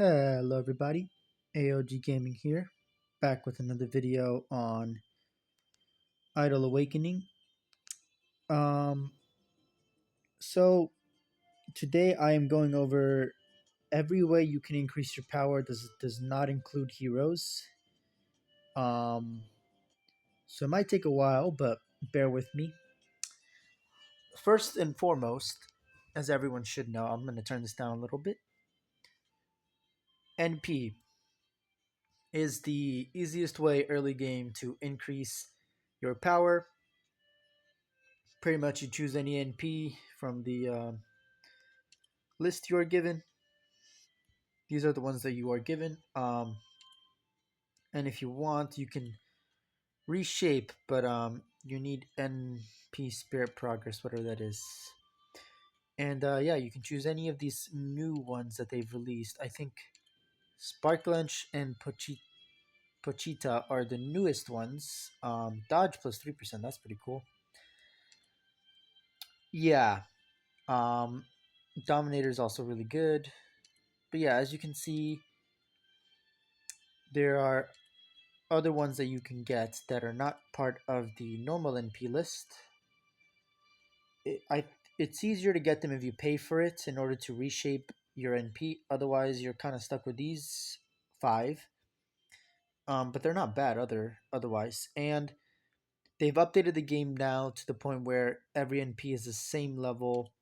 Hello everybody, AOG Gaming here, back with another video on Idle Awakening. Um, so today I am going over every way you can increase your power. Does not include heroes. Um, so it might take a while, but bear with me. First and foremost, as everyone should know, I'm going to turn this down a little bit. NP is the easiest way early game to increase your power. Pretty much you choose any NP from the list you are given. These are the ones that you are given. And if you want, you can reshape, but you need NP Spirit Progress, whatever that is. And yeah, you can choose any of these new ones that they've released. I think Sparklench and Pochita are the newest ones. Dodge plus 3%, that's pretty cool. Yeah, Dominator is also really good. But yeah, as you can see, there are other ones that you can get that are not part of the normal NP list. It's easier to get them if you pay for it in order to reshape your NP. Otherwise, you're kind of stuck with these five. But they're not bad otherwise. And they've updated the game now to the point where every NP is the same level.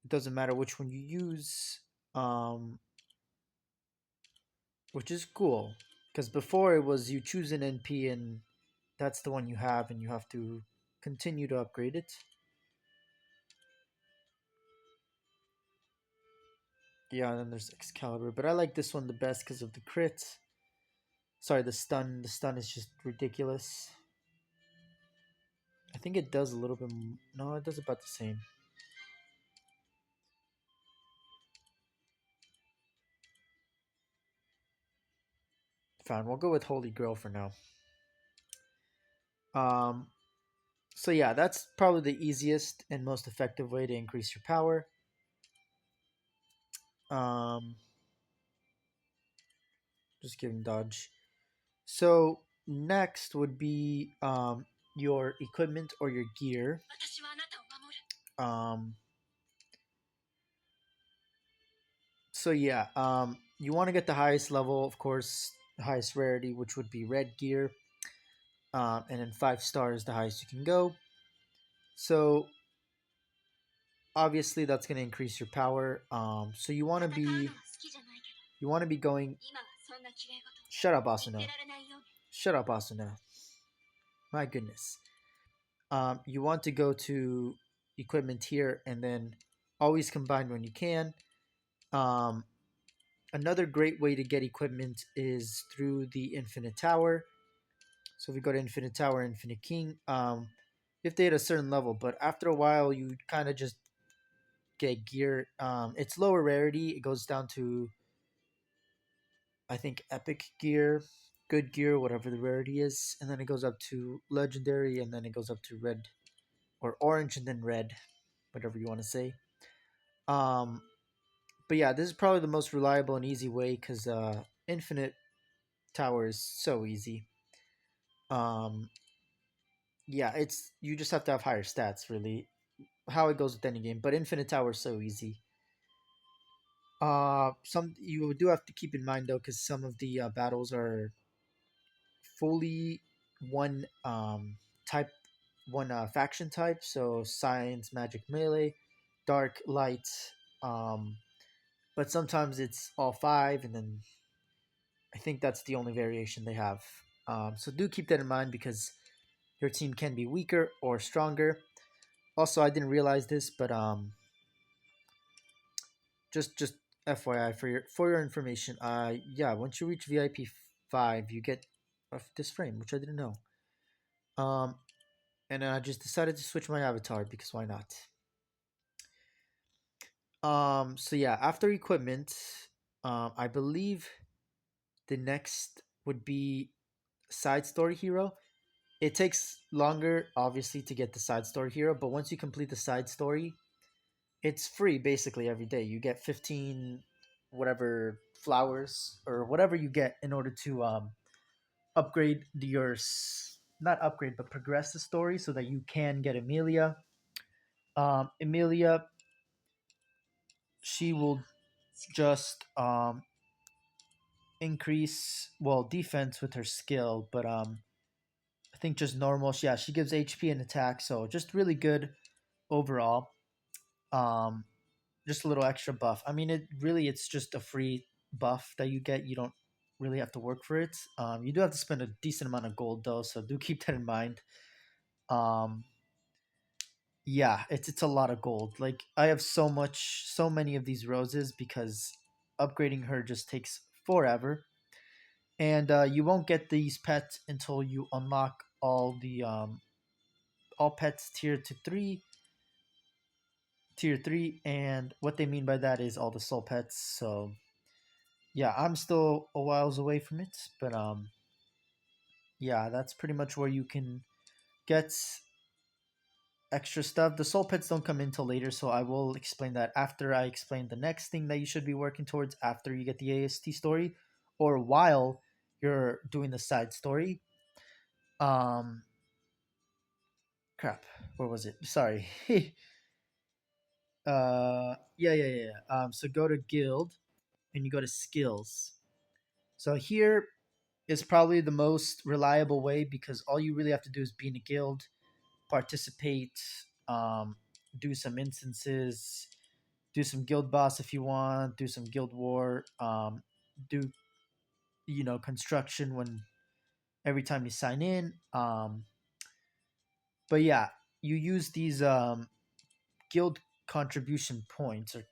It doesn't matter which one you use, which is cool. Because before it was you choose an NP and that's the one you have, and you have to continue to upgrade it. Yeah, and then there's Excalibur, but I like this one the best because of the crit. Sorry, the stun. The stun is just ridiculous. I think it does a little bit. No, it does about the same. Fine, we'll go with Holy Grail for now. So yeah, that's probably the easiest and most effective way to increase your power. Um, just giving dodge. So next would be your equipment or your gear. Um, so yeah, you want to get the highest level, of course, the highest rarity, which would be red gear. And then 5 stars, the highest you can go. So obviously that's going to increase your power. So you want to be going. Shut up, Asuna. Shut up, Asuna. My goodness. You want to go to equipment here and then always combine when you can. Another great way to get equipment is through the Infinite Tower. So if we go to Infinite Tower, Infinite King, if they hit a certain level, but after a while you kind of just get gear. It's lower rarity. It goes down to, I think, epic gear, good gear, whatever the rarity is, and then it goes up to legendary, and then it goes up to red or orange, and then red, whatever you want to say. Um, but yeah, this is probably the most reliable and easy way because Infinite Tower is so easy. Yeah, it's you just have to have higher stats, really. How it goes with any game, but Infinite Tower is so easy. Some you do have to keep in mind though, because some of the battles are fully one type, one faction type. So science, magic, melee, dark, light. Um, but sometimes it's all five, and then I think that's the only variation they have. So do keep that in mind because your team can be weaker or stronger. Also, I didn't realize this, but just FYI for your information. Yeah, once you reach VIP 5, you get this frame, which I didn't know. And I just decided to switch my avatar because why not? So yeah, after equipment, I believe the next would be side story hero. It takes longer, obviously, to get the side story hero, but once you complete the side story, it's free basically every day. You get 15 whatever flowers or whatever you get in order to upgrade not upgrade but progress the story so that you can get Emilia. Emilia, she will just increase defense with her skill, but I think just normal. Yeah, she gives HP and attack, so just really good overall. Um, just a little extra buff. I mean, it's just a free buff that you get. You don't really have to work for it. You do have to spend a decent amount of gold though, so do keep that in mind. Um, yeah, it's a lot of gold. Like I have so many of these roses because upgrading her just takes forever, and you won't get these pets until you unlock all pets tier three, and what they mean by that is all the soul pets. So yeah, I'm still a whiles away from it, but yeah, that's pretty much where you can get extra stuff. The soul pets don't come in till later, so I will explain that after I explain the next thing that you should be working towards after you get the AST story, or while you're doing the side story. Um, crap, where was it? Sorry. Yeah. So go to guild and you go to skills. So here is probably the most reliable way because all you really have to do is be in a guild, participate, do some instances, do some guild boss if you want, do some guild war, do construction when every time you sign in. But yeah, you use these guild contribution points, or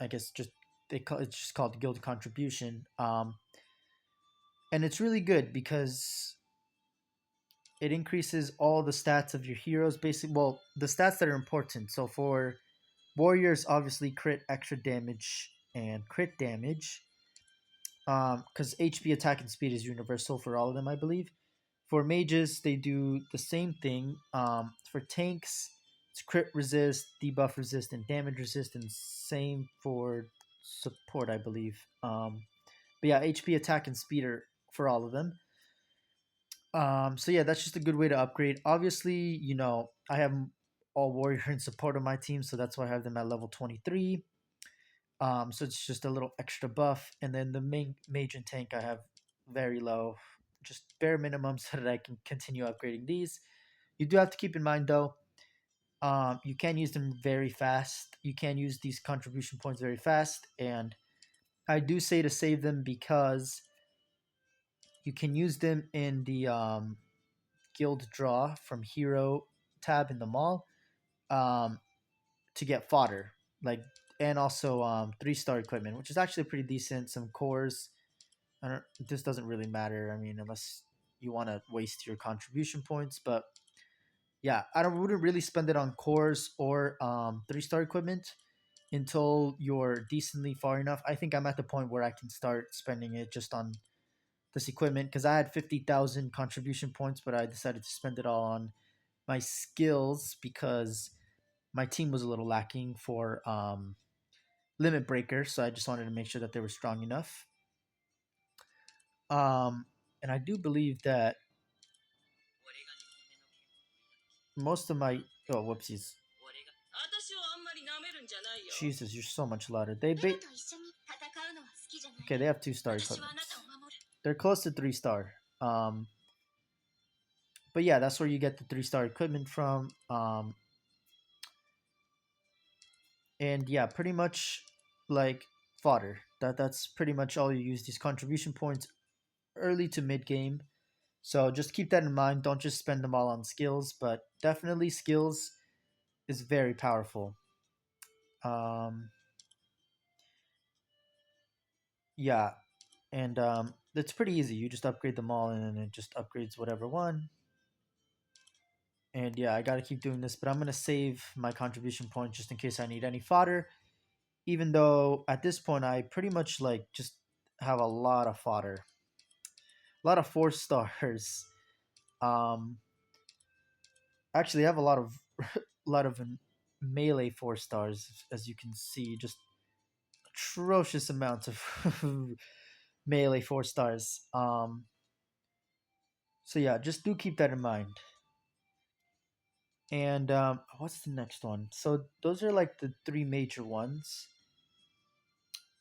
I guess just it's just called guild contribution. And it's really good because it increases all the stats of your heroes. Basically, well, the stats that are important. So for warriors, obviously crit, extra damage, and crit damage. Because HP, attack, and speed is universal for all of them, I believe. For mages, they do the same thing. For tanks, it's crit resist, debuff resist, and damage resist, and same for support, I believe. But yeah, HP, attack, and speed are for all of them. So yeah, that's just a good way to upgrade. Obviously, I have all warrior and support on my team, so that's why I have them at level 23. So it's just a little extra buff, and then the main mage and tank I have very low, just bare minimum, so that I can continue upgrading these. You do have to keep in mind though, you can use them very fast. You can use these contribution points very fast, and I do say to save them because you can use them in the guild draw from hero tab in the mall, um, to get fodder, like, and also 3-star equipment, which is actually pretty decent. Some cores. I don't. This doesn't really matter. I mean, unless you want to waste your contribution points, but yeah, I wouldn't really spend it on cores or 3-star equipment until you're decently far enough. I think I'm at the point where I can start spending it just on this equipment because I had 50,000 contribution points, but I decided to spend it all on my skills because my team was a little lacking for limit breaker, so I just wanted to make sure that they were strong enough. And I do believe that most of my whoopsies. Jesus, you're so much louder. Okay, they have 2-star equipment. They're close to 3-star. But yeah, that's where you get the 3-star equipment from. And yeah, pretty much like fodder. That's pretty much all you use these contribution points early to mid game. So just keep that in mind. Don't just spend them all on skills, but definitely skills is very powerful. Um, yeah, and it's pretty easy. You just upgrade them all, and then it just upgrades whatever one. And yeah, I gotta keep doing this, but I'm gonna save my contribution points just in case I need any fodder. Even though at this point I pretty much like just have a lot of fodder, a lot of 4-stars. Um, actually, I have a lot of a lot of melee 4-stars, as you can see. Just atrocious amount of melee 4 stars. So yeah, just do keep that in mind. And what's the next one? So those are like the three major ones.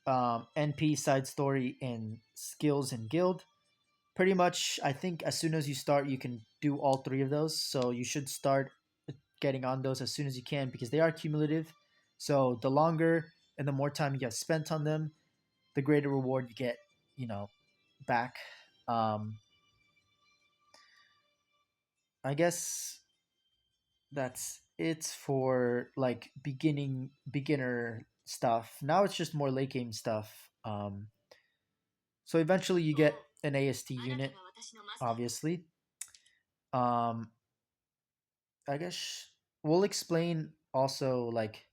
NP, side story, and skills and guild. Pretty much, I think as soon as you start, you can do all three of those. So you should start getting on those as soon as you can because they are cumulative. So the longer and the more time you have spent on them, the greater reward you get, you know, back. Um, I guess that's it for like beginner stuff. Now it's just more late game stuff. So eventually you get an AST unit, obviously. Um, I guess we'll explain also like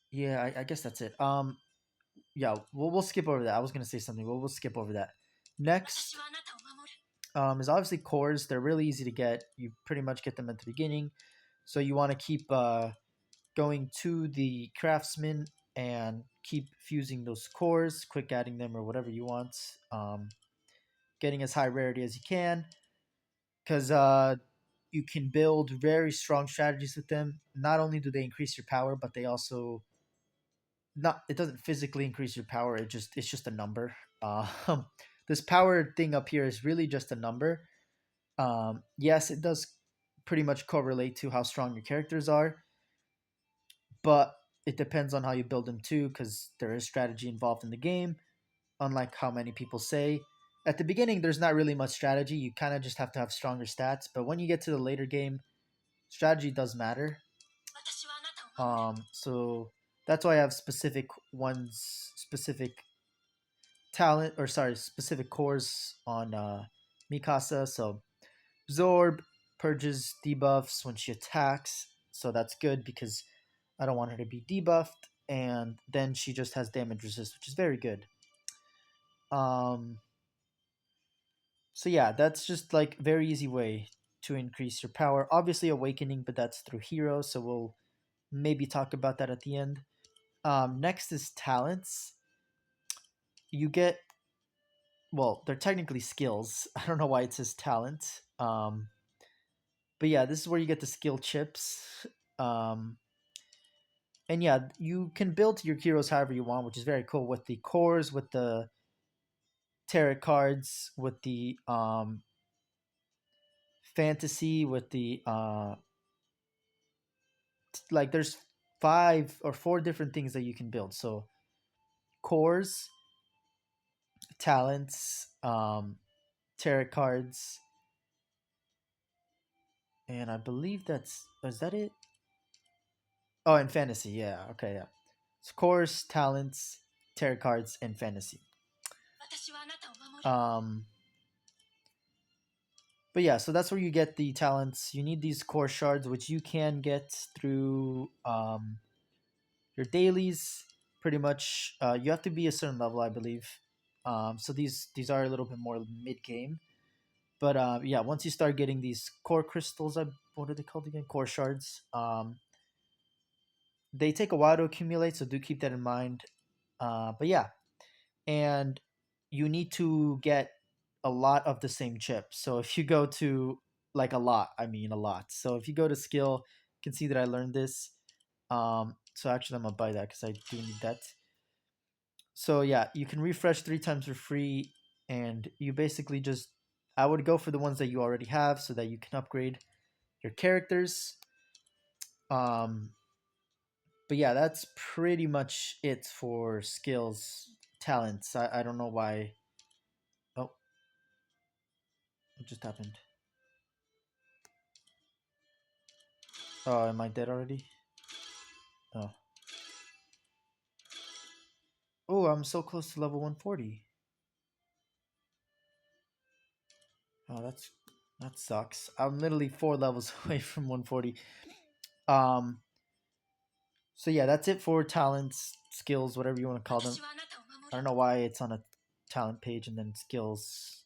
yeah, I guess that's it. Yeah, we'll skip over that. I was gonna say something, but we'll skip over that. Next, is obviously cores. They're really easy to get. You pretty much get them at the beginning, so you want to keep going to the craftsman and keep fusing those cores, quick adding them or whatever you want. Getting as high rarity as you can, because you can build very strong strategies with them. Not only do they increase your power, but they also not it doesn't physically increase your power. It's just a number. This power thing up here is really just a number. Yes, it does pretty much correlate to how strong your characters are, but it depends on how you build them too, because there is strategy involved in the game. Unlike how many people say, at the beginning there's not really much strategy. You kind of just have to have stronger stats. But when you get to the later game, strategy does matter. So that's why I have specific ones, specific talent, or sorry, specific cores on Mikasa. So Zorb purges debuffs when she attacks, so that's good because I don't want her to be debuffed. And then she just has damage resist, which is very good. Um, so yeah, that's just like very easy way to increase your power. Obviously, awakening, but that's through heroes, so we'll maybe talk about that at the end. Next is talents. You get well, they're technically skills. I don't know why it says talent. But yeah, this is where you get the skill chips. Um, and yeah, you can build your heroes however you want, which is very cool with the cores, with the tarot cards, with the fantasy, with the like there's 5 or 4 different things that you can build. So cores, talents, tarot cards, and I believe that's is that it? Oh, and fantasy, yeah. Okay, yeah. It's cores, talents, tarot cards, and fantasy. Um, but yeah, so that's where you get the talents. You need these core shards, which you can get through your dailies. Pretty much, you have to be a certain level, I believe. So these are a little bit more mid game. But yeah, once you start getting these core crystals, what are they called again? Core shards. They take a while to accumulate, so do keep that in mind. But yeah, and you need to get a lot of the same chip. So if you go to like a lot, I mean a lot. So if you go to skill, you can see that I learned this. So actually I'm gonna buy that because I do need that. So yeah, you can refresh 3 times for free, and you basically just I would go for the ones that you already have so that you can upgrade your characters. Um, but yeah, that's pretty much it for skills, talents. I don't know why. Oh, what just happened? Oh, am I dead already? Oh. Oh, I'm so close to level 140. Oh, that sucks. I'm literally 4 levels away from 140. Um so yeah, that's it for talents, skills, whatever you want to call them. I don't know why it's on a talent page and then skills.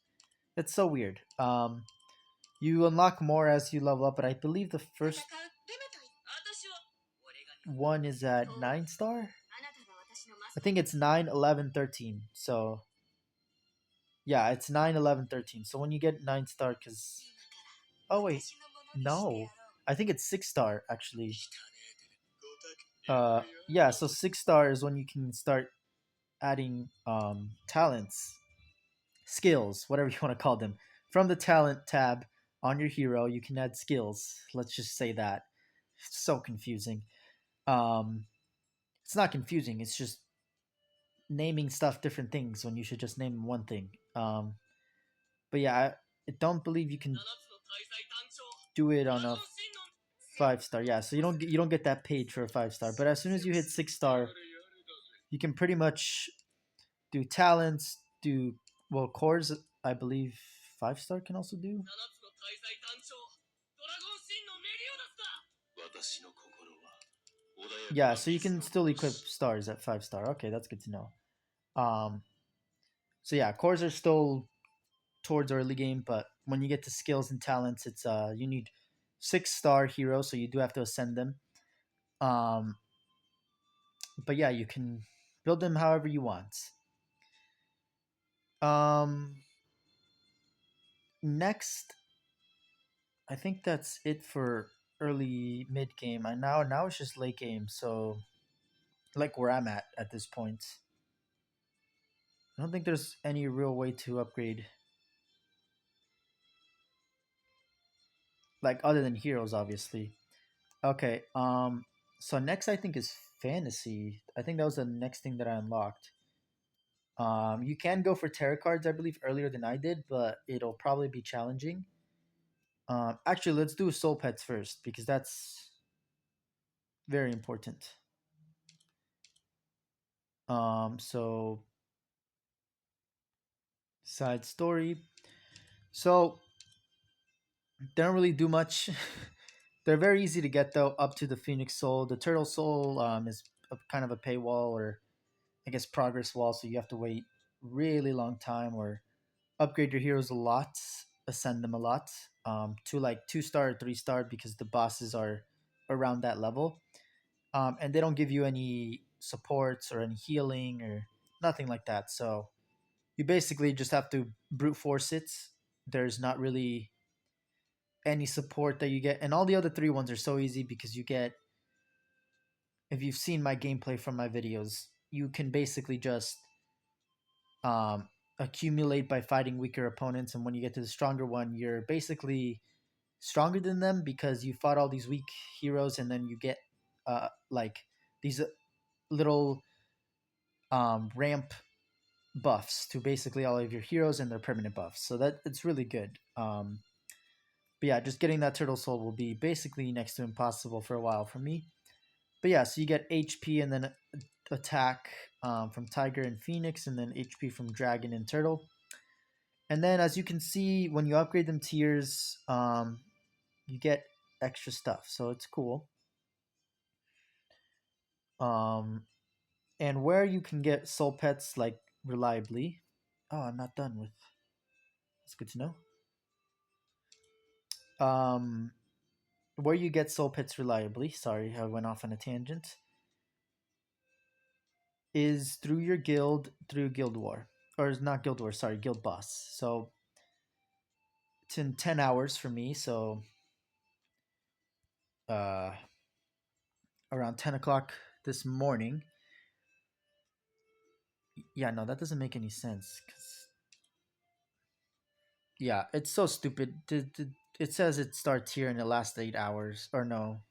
It's so weird. You unlock more as you level up, but I believe the first one is at 9 star. I think it's 9, 11, 13. So yeah, it's 9, 11, 13. So when you get 9 star, because oh wait, no, I think it's 6 star actually. Yeah, so 6 star is when you can start adding talents, skills, whatever you want to call them. From the talent tab on your hero, you can add skills. Let's just say that. It's so confusing. Um, it's not confusing. It's just naming stuff different things when you should just name one thing. But yeah, I don't believe you can do it on a 5 star. Yeah, so you don't get that page for a 5 star. But as soon as you hit 6 star, you can pretty much do talents, do well cores. I believe 5 star can also do. Yeah, so you can still equip stars at 5 star. Okay, that's good to know. Um, so yeah, cores are still towards early game, but when you get to skills and talents, it's you need 6 star heroes, so you do have to ascend them. Um, but yeah, you can build them however you want. Um, next, I think that's it for early mid game. And now it's just late game, so like where I'm at this point. I don't think there's any real way to upgrade, like other than heroes, obviously. Okay. So next I think is fantasy. I think that was the next thing that I unlocked. You can go for tarot cards, I believe, earlier than I did, but it'll probably be challenging. Actually, let's do soul pets first because that's very important. So side story. So they don't really do much. They're very easy to get though. Up to the Phoenix Soul, the Turtle Soul is kind of a paywall or I guess progress wall, so you have to wait really long time or upgrade your heroes a lot, ascend them a lot, to like 2 star or 3 star because the bosses are around that level, and they don't give you any supports or any healing or nothing like that. So you basically just have to brute force it. There's not really any support that you get, and all the other three ones are so easy because you get. If you've seen my gameplay from my videos, you can basically just um, accumulate by fighting weaker opponents. And when you get to the stronger one, you're basically stronger than them because you fought all these weak heroes, and then you get like these little ramp buffs to basically all of your heroes and their permanent buffs. So that it's really good. But yeah, just getting that turtle soul will be basically next to impossible for a while for me. But yeah, so you get HP and then attack from Tiger and Phoenix, and then HP from Dragon and Turtle. And then, as you can see, when you upgrade them tiers, you get extra stuff. So it's cool. Um, and where you can get soul pets like reliably. Oh, I'm not done with. That's good to know. Um, where you get soul pets reliably. Sorry, I went off on a tangent. Is through your guild, through Guild War, or is not Guild War. Sorry, Guild Boss. So it's in 10 hours for me. So uh, around 10 o'clock this morning. Yeah, no, that doesn't make any sense. Cause yeah, it's so stupid. It says it starts here and it lasts 8 hours. Or no,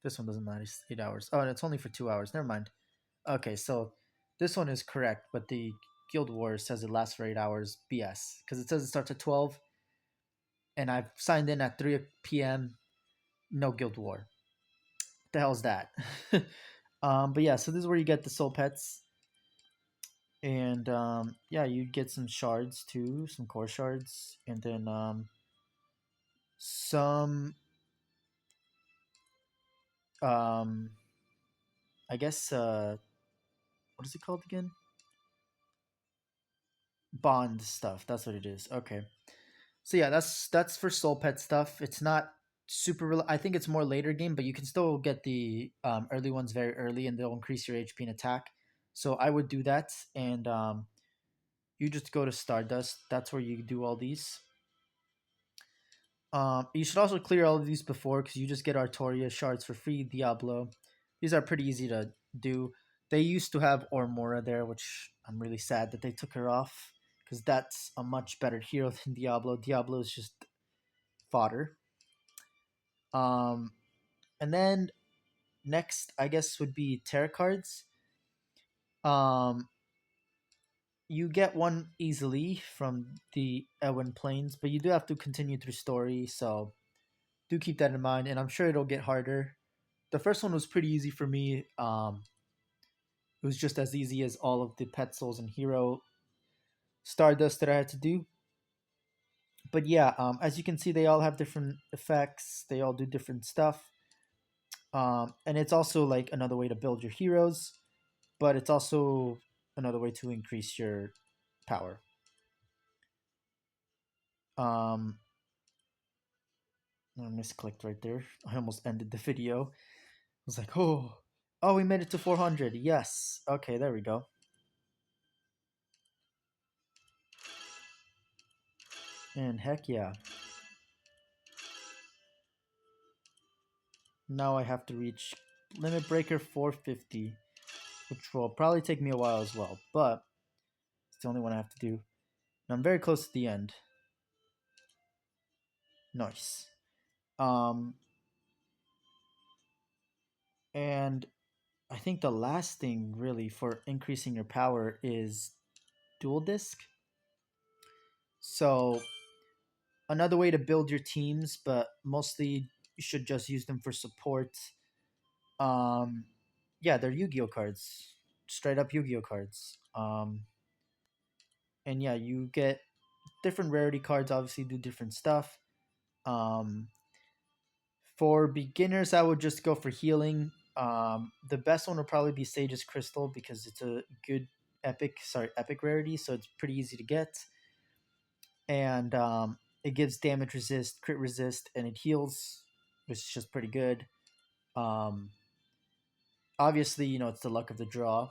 this one doesn't last 8 hours. Oh, and it's only for 2 hours. Never mind. Okay, so this one is correct, but the Guild Wars says it lasts for 8 hours. BS, because it says it starts at 12, and I've signed in at 3 p.m. No Guild War. What the hell's that? But yeah, so this is where you get the soul pets, and yeah, you get some shards too, some core shards, and then some um I guess what is it called again? Bond stuff. That's what it is. Okay. So yeah, that's for soul pet stuff. It's not super I think it's more later game, but you can still get the early ones very early and they'll increase your HP and attack. So I would do that, and you just go to Stardust. That's where you do all these. You should also clear all of these before because you just get Artoria shards for free. Diablo, these are pretty easy to do. They used to have Ormora there, which I'm really sad that they took her off because that's a much better hero than Diablo. Diablo is just fodder. Um, and then next, I guess, would be tarot cards. Um, you get one easily from the Elwyn Plains, but you do have to continue through story, so do keep that in mind. And I'm sure it'll get harder. The first one was pretty easy for me. It was just as easy as all of the Pet Souls and Hero Stardust that I had to do. But yeah, as you can see, they all have different effects. They all do different stuff. And it's also like another way to build your heroes, but it's also another way to increase your power. Um, I misclicked right there. I almost ended the video. I was like, oh, we made it to 400. Yes. Okay, there we go. And heck yeah. Now I have to reach limit breaker 450, which will probably take me a while as well, but it's the only one I have to do. And I'm very close to the end. Nice. Um, and I think the last thing really for increasing your power is dual disc. So another way to build your teams, but mostly you should just use them for support. Um, yeah, they're Yu-Gi-Oh cards, straight up Yu-Gi-Oh cards. And yeah, you get different rarity cards. Obviously, do different stuff. Um, for beginners, I would just go for healing. The best one would probably be Sage's Crystal because it's a good epic rarity, so it's pretty easy to get, and it gives damage resist, crit resist, and it heals, which is just pretty good. Um, obviously, it's the luck of the draw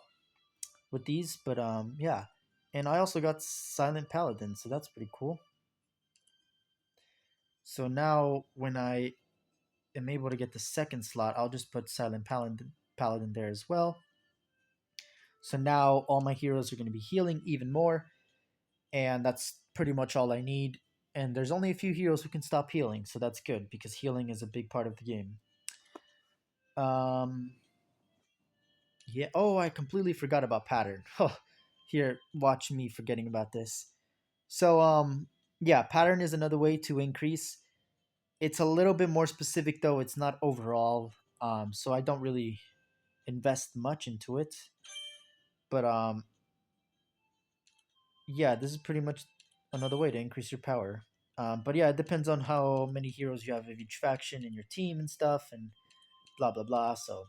with these, but yeah. And I also got Silent Paladin, so that's pretty cool. So now when I am able to get the second slot, I'll just put Silent Paladin there as well. So now all my heroes are going to be healing even more, and that's pretty much all I need. And there's only a few heroes who can stop healing, so that's good because healing is a big part of the game. Um, yeah. Oh, I completely forgot about pattern. Here, watch me forgetting about this. So, yeah, pattern is another way to increase. It's a little bit more specific though. It's not overall. So I don't really invest much into it. But yeah, this is pretty much another way to increase your power. But yeah, it depends on how many heroes you have of each faction in your team and stuff, and blah blah blah. So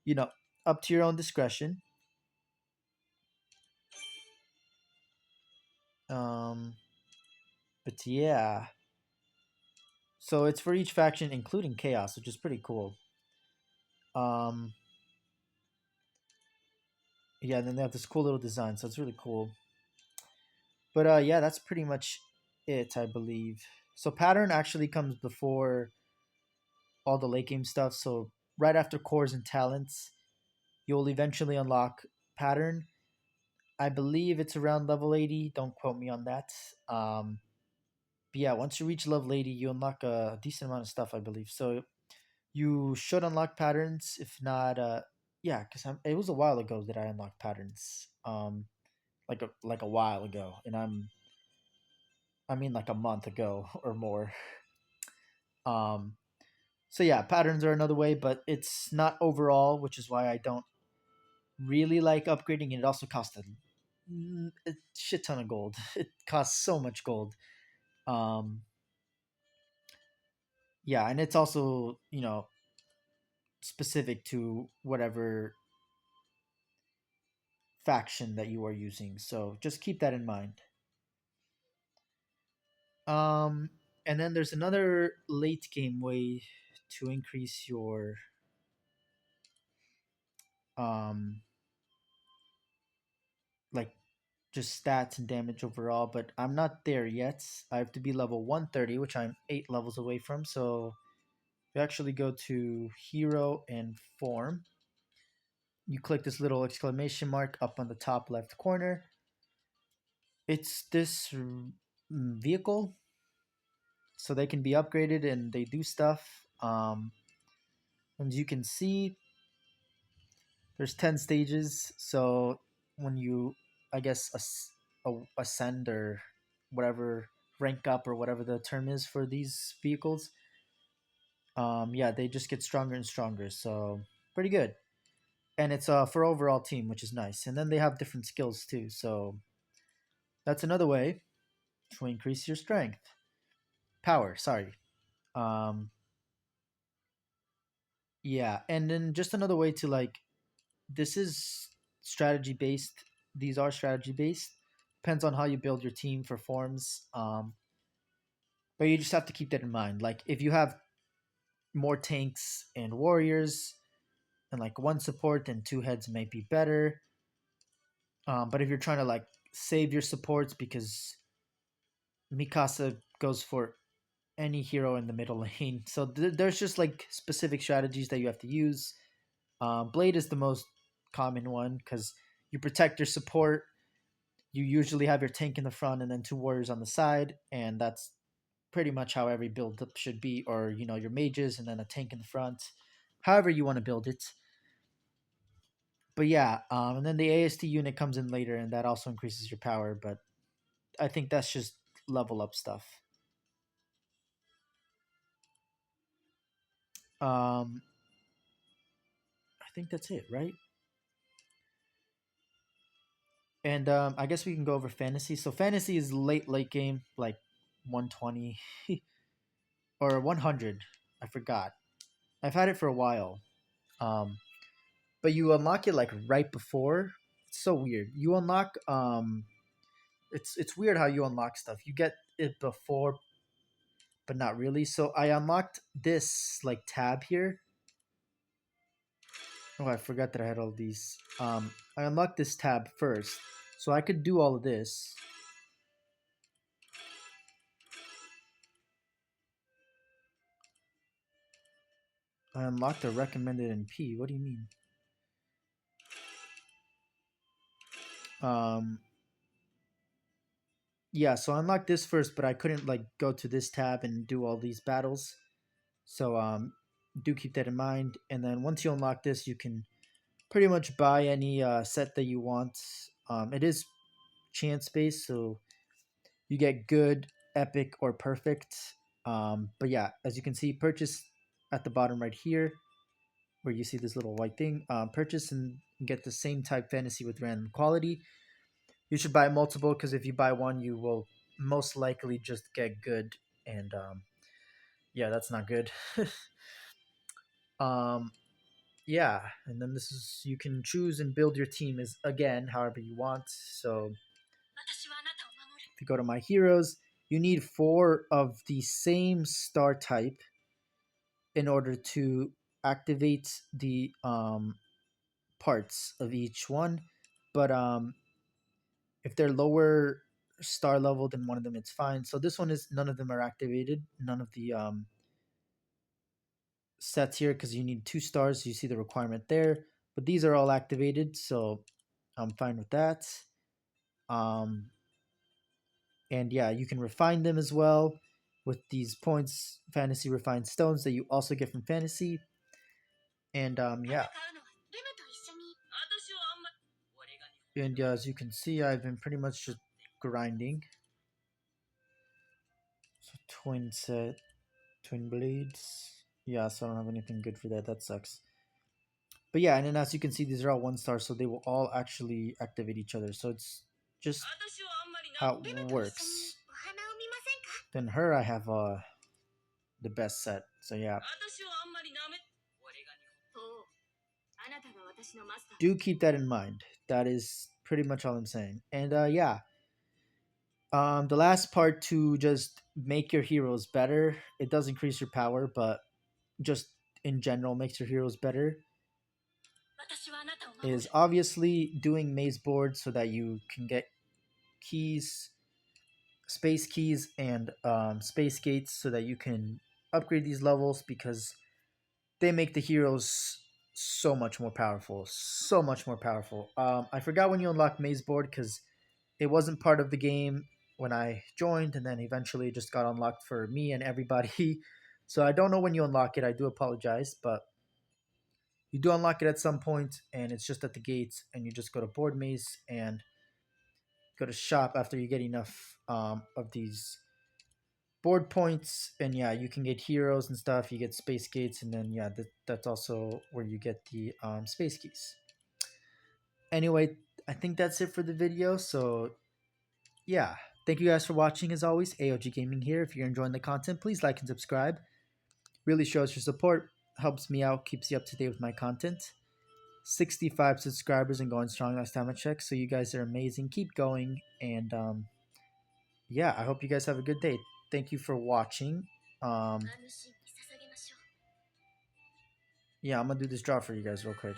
you know, up to your own discretion. Um, but yeah, so it's for each faction, including chaos, which is pretty cool. Um, yeah, and then they have this cool little design, so it's really cool. But yeah, that's pretty much it, I believe. So pattern actually comes before all the late game stuff. So right after cores and talents, you'll eventually unlock pattern. I believe it's around level 80. Don't quote me on that. But yeah, once you reach level 80, you unlock a decent amount of stuff, I believe. So you should unlock patterns. If not, yeah, because it was a while ago that I unlocked patterns. Like a while ago, and I mean like a month ago or more. Um, so yeah, patterns are another way, but it's not overall, which is why I don't really like upgrading. It also costs a shit ton of gold. It costs so much gold. Um, yeah, and it's also specific to whatever faction that you are using. So just keep that in mind. Um, and then there's another late game way to increase your um just stats and damage overall, but I'm not there yet. I have to be level 130, which I'm 8 levels away from. So you actually go to hero and form. You click this little exclamation mark up on the top left corner. It's this vehicle, so they can be upgraded and they do stuff. As you can see, there's 10 stages. So when you, I guess, ascend or whatever, rank up or whatever the term is for these vehicles, yeah, they just get stronger and stronger. So pretty good. And it's for overall team, which is nice. And then they have different skills too. So that's another way to increase your strength. Power, sorry. Um, yeah, and then just another way to like, this is strategy based. These are strategy based. Depends on how you build your team for forms. But you just have to keep that in mind. Like if you have more tanks and warriors, and like one support and two heads might be better. But if you're trying to like save your supports, because Mikasa goes for any hero in the middle lane, so there's just like specific strategies that you have to use. Blade is the most common one because you protect your support. You usually have your tank in the front and then two warriors on the side, and that's pretty much how every build up should be. Or your mages and then a tank in the front, however you want to build it. But yeah, and then the AST unit comes in later, and that also increases your power. But I think that's just level up stuff. Um, I think that's it, right? And I guess we can go over fantasy. So fantasy is late game, like 120 or 100. I forgot. I've had it for a while. Um, but you unlock it like right before. It's so weird. You unlock it's weird how you unlock stuff. You get it before, but not really. So I unlocked this like tab here. Oh, I forgot that I had all these. I unlocked this tab first, so I could do all of this. I unlocked a recommended NP. What do you mean? Um, yeah, so I unlocked this first, but I couldn't like go to this tab and do all these battles. So do keep that in mind. And then once you unlock this, you can pretty much buy any set that you want. It is chance based, so you get good, epic, or perfect. But yeah, as you can see, purchase at the bottom right here, where you see this little white thing. Purchase and get the same type fantasy with random quality. You should buy multiple because if you buy one, you will most likely just get good, and yeah, that's not good. um, yeah, and then this is, you can choose and build your team as again however you want. So if you go to my heroes, you need 4 of the same star type in order to activate the parts of each one. But if they're lower star level than one of them, it's fine. So this one is, none of them are activated. None of the sets here, because you need 2 stars. You see the requirement there, but these are all activated, so I'm fine with that. Um, and yeah, you can refine them as well with these points, fantasy refined stones that you also get from fantasy. And yeah, and as you can see, I've been pretty much just grinding. So twin set, twin blades. Yeah, so I don't have anything good for that. That sucks. But yeah, and then as you can see, these are all 1 star, so they will all actually activate each other. So it's just how it works. Then her, I have the best set. So yeah, do keep that in mind. That is pretty much all I'm saying. And yeah, the last part, to just make your heroes better. It does increase your power, but just in general makes your heroes better. Is obviously doing maze boards so that you can get keys, space keys, and space gates so that you can upgrade these levels, because they make the heroes so much more powerful. So much more powerful. I forgot when you unlock Maze Board because it wasn't part of the game when I joined, and then eventually it just got unlocked for me and everybody. So I don't know when you unlock it. I do apologize, but you do unlock it at some point, and it's just at the gates, and you just go to Board Maze and go to shop after you get enough of these board points, and yeah, you can get heroes and stuff. You get space gates, and then yeah, that's also where you get the space keys. Anyway, I think that's it for the video. So yeah, thank you guys for watching. As always, AOG Gaming here. If you're enjoying the content, please like and subscribe. Really shows your support, helps me out, keeps you up to date with my content. 65 subscribers and going strong last time I checked. So you guys are amazing. Keep going, and yeah, I hope you guys have a good day. Thank you for watching. Yeah, I'm gonna do this draw for you guys real quick.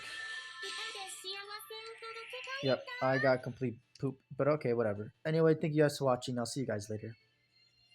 Yep, I got complete poop, but okay, whatever. Anyway, thank you guys for watching. I'll see you guys later.